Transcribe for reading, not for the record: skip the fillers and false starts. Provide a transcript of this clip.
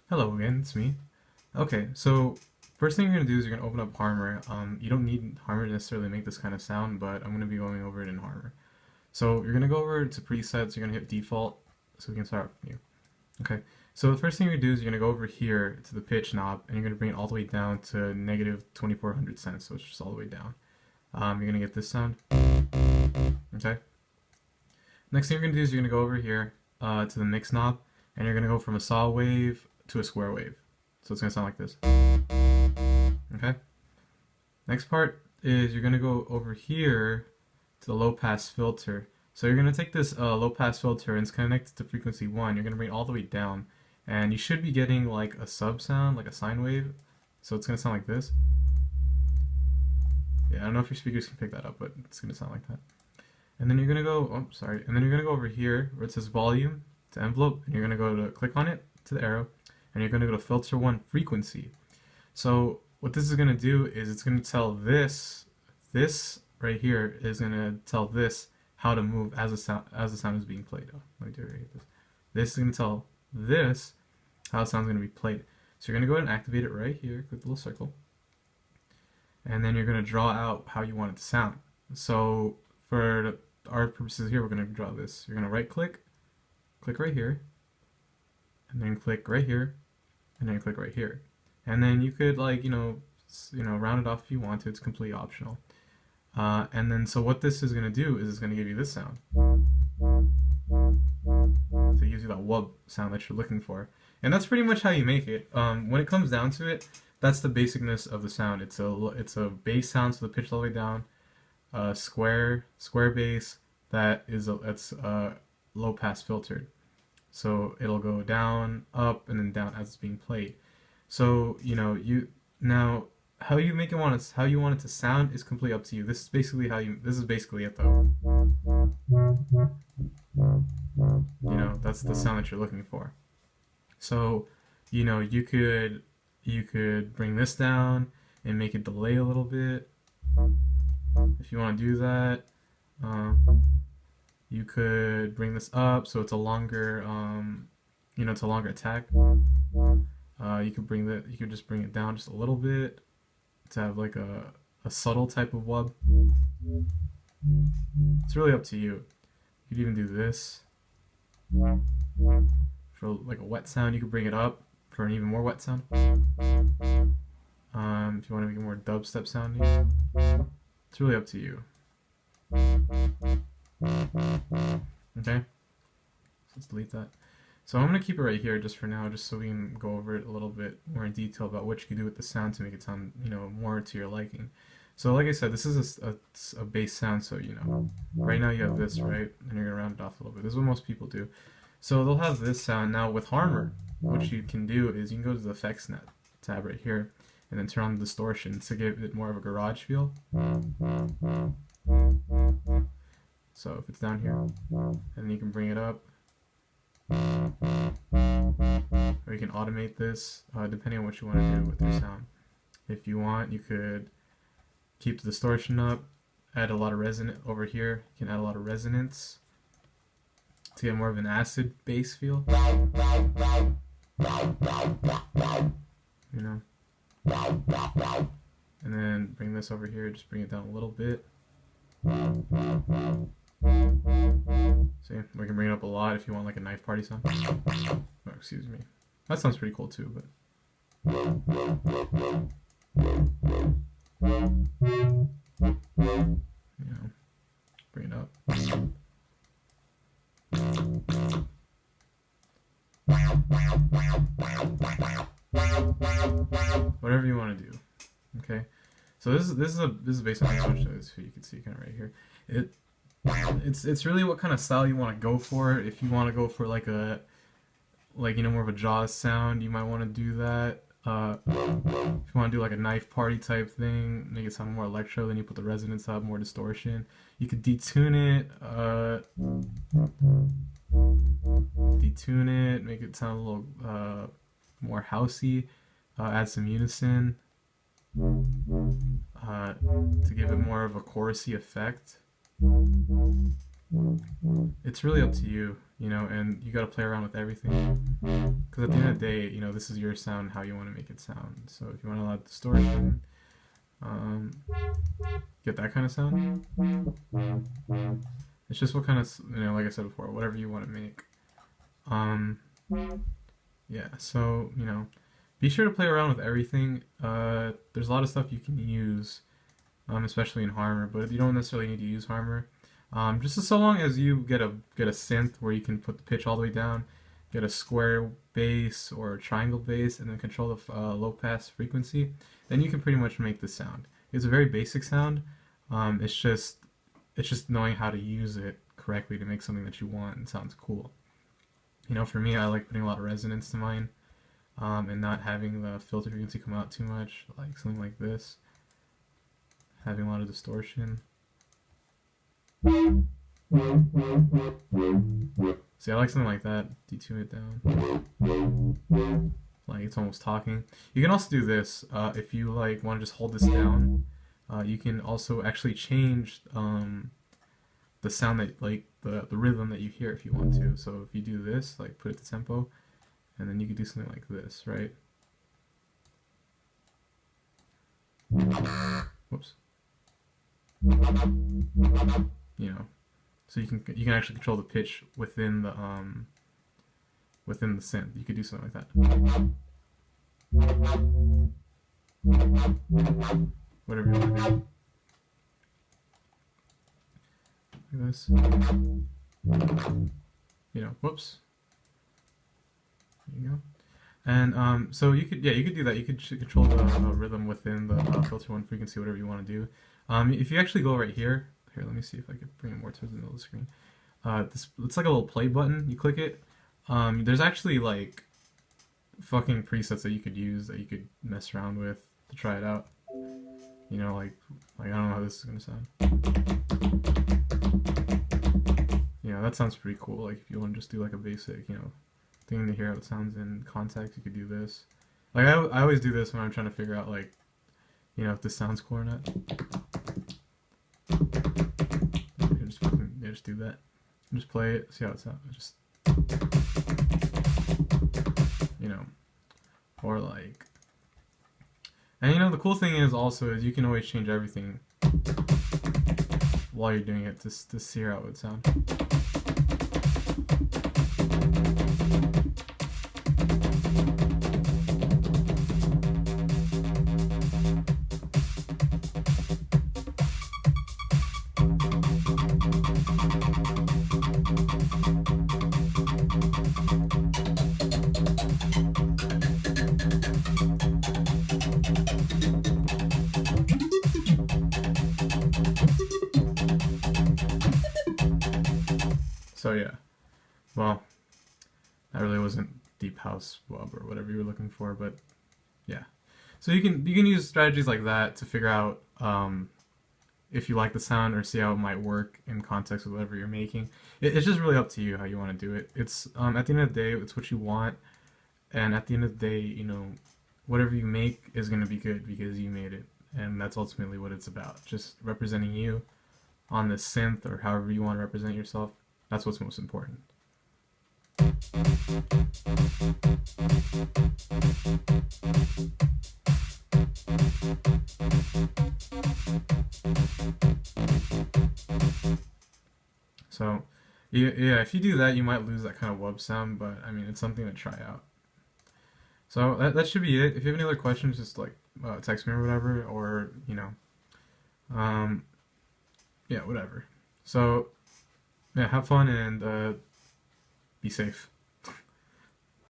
Hello again, it's me. Okay, so first thing you're gonna do is you're gonna open up HARMOR. You don't need HARMOR to necessarily make this kind of sound, but I'm gonna be going over it in HARMOR. So you're gonna go over to presets, you're gonna hit default, so we can start from you. Okay, so the first thing you're gonna do is you're gonna go over here to the pitch knob, and you're gonna bring it all the way down to negative 2400 cents, so it's just all the way down. You're gonna get this sound. Okay. Next thing you're gonna do is you're gonna go over here to the mix knob, and you're gonna go from a saw wave to a square wave. So it's gonna sound like this. Okay. Next part is you're gonna go over here to the low pass filter. So you're gonna take this low pass filter and it's connected to frequency 1. You're gonna bring it all the way down, and you should be getting like a sub sound, like a sine wave. So it's gonna sound like this. Yeah, I don't know if your speakers can pick that up, but it's gonna sound like that. And then you're gonna go, oh sorry, and then you're gonna go over here where it says volume to envelope, and you're gonna go to click on it to the arrow, and you're gonna go to filter 1 frequency. So what this is gonna do is it's gonna tell this right here is gonna tell this how to move as the sound is being played. Oh, let me do it right here. This is gonna tell this how the sound's gonna be played. So you're gonna go ahead and activate it right here, click the little circle, and then you're gonna draw out how you want it to sound. So for our purposes here, we're gonna draw this. You're gonna right click right here, and then click right here, and then click right here. And then you could like, round it off if you want to, it's completely optional. And then so what this is gonna do is it's gonna give you this sound. So it gives you that WUB sound that you're looking for. And that's pretty much how you make it. When it comes down to it, that's the basicness of the sound. It's a bass sound, so the pitch all the way down, square bass that's low pass filtered. So it'll go down, up, and then down as it's being played. So now how you want it to sound is completely up to you. This is basically it though. That's the sound that you're looking for. So you could bring this down and make it delay a little bit if you want to do that. You could bring this up so it's a longer it's a longer attack. You could just bring it down just a little bit to have like a subtle type of WUB. It's really up to you. You could even do this for like a wet sound. You could bring it up for an even more wet sound. If you want to make it more dubstep sounding, it's really up to you. Okay, so let's delete that. So I'm going to keep it right here just for now, just so we can go over it a little bit more in detail about what you can do with the sound to make it sound, more to your liking. So like I said, this is a bass sound, so right now you have this, right? And you're going to round it off a little bit. This is what most people do. So they'll have this sound. Now with HARMOR, what you can do is you can go to the effects net tab right here, and then turn on the distortion to give it more of a garage feel. So if it's down here, and then you can bring it up, or you can automate this depending on what you want to do with your sound. If you want, you could keep the distortion up, add a lot of resonance over here. You can add a lot of resonance to get more of an acid bass feel. And then bring this over here, just bring it down a little bit. See, we can bring it up a lot if you want like a knife party sound. Oh, excuse me. That sounds pretty cool too, but bring it up. Whatever you want to do. Okay. So this is based on this, so you can see kind of right here. It's really what kind of style you want to go for. If you want to go for like more of a Jaws sound, you might want to do that. If you want to do like a knife party type thing, make it sound more electro, then you put the resonance up, more distortion. You could detune it, make it sound a little more housey, add some unison to give it more of a chorusy effect. It's really up to you. you know, and you got to play around with everything. Because at the end of the day, you know, this is your sound, how you want to make it sound. So if you want a lot of distortion, um, get that kind of sound. It's just what kind of, you know, like I said before, whatever you want to make. Um, yeah, so, you know, be sure to play around with everything. There's a lot of stuff you can use, especially in HARMOR, but you don't necessarily need to use HARMOR. Just so long as you get a synth where you can put the pitch all the way down, get a square bass or a triangle bass, and then control the low pass frequency, then you can pretty much make this sound. It's a very basic sound. It's just knowing how to use it correctly to make something that you want and sounds cool. You know, for me, I like putting a lot of resonance to mine, and not having the filter frequency come out too much, like something like this. Having a lot of distortion. See, I like something like that. Detune it down. Like it's almost talking. You can also do this if you like want to just hold this down. You can also actually change the sound that like the rhythm that you hear if you want to. So if you do this, like put it to tempo, and then you could do something like this, right? Whoops. You know, so you can actually control the pitch within the synth. You could do something like that. Whatever you want to do. Like this. You know, whoops. There you go. And so you could do that. You could control the rhythm within the filter one frequency, whatever you want to do. If you actually go right here, let me see if I could bring it more towards the middle of the screen. It's like a little play button. You click it. There's actually like fucking presets that you could use that you could mess around with to try it out. You know, like I don't know how this is gonna sound. You know, that sounds pretty cool. Like if you want to just do like a basic, you know, thing to hear how it sounds in context, you could do this. Like I always do this when I'm trying to figure out like, you know, if this sounds cool or not. Just do that. Just play it, see how it sounds. Just, you know, or like, and you know, the cool thing is also is you can always change everything while you're doing it to see how it would sound. So yeah, well, that really wasn't deep house WUB or whatever you were looking for, but yeah. So you can use strategies like that to figure out if you like the sound or see how it might work in context with whatever you're making. It's just really up to you how you want to do it. It's at the end of the day, it's what you want, and at the end of the day, you know, whatever you make is going to be good because you made it, and that's ultimately what it's about. Just representing you on the synth or however you want to represent yourself. That's what's most important. So, yeah, if you do that, you might lose that kind of WUB sound, but I mean, it's something to try out. So that should be it. If you have any other questions, just like text me or whatever, or you know, yeah, whatever. So. Yeah, have fun and be safe.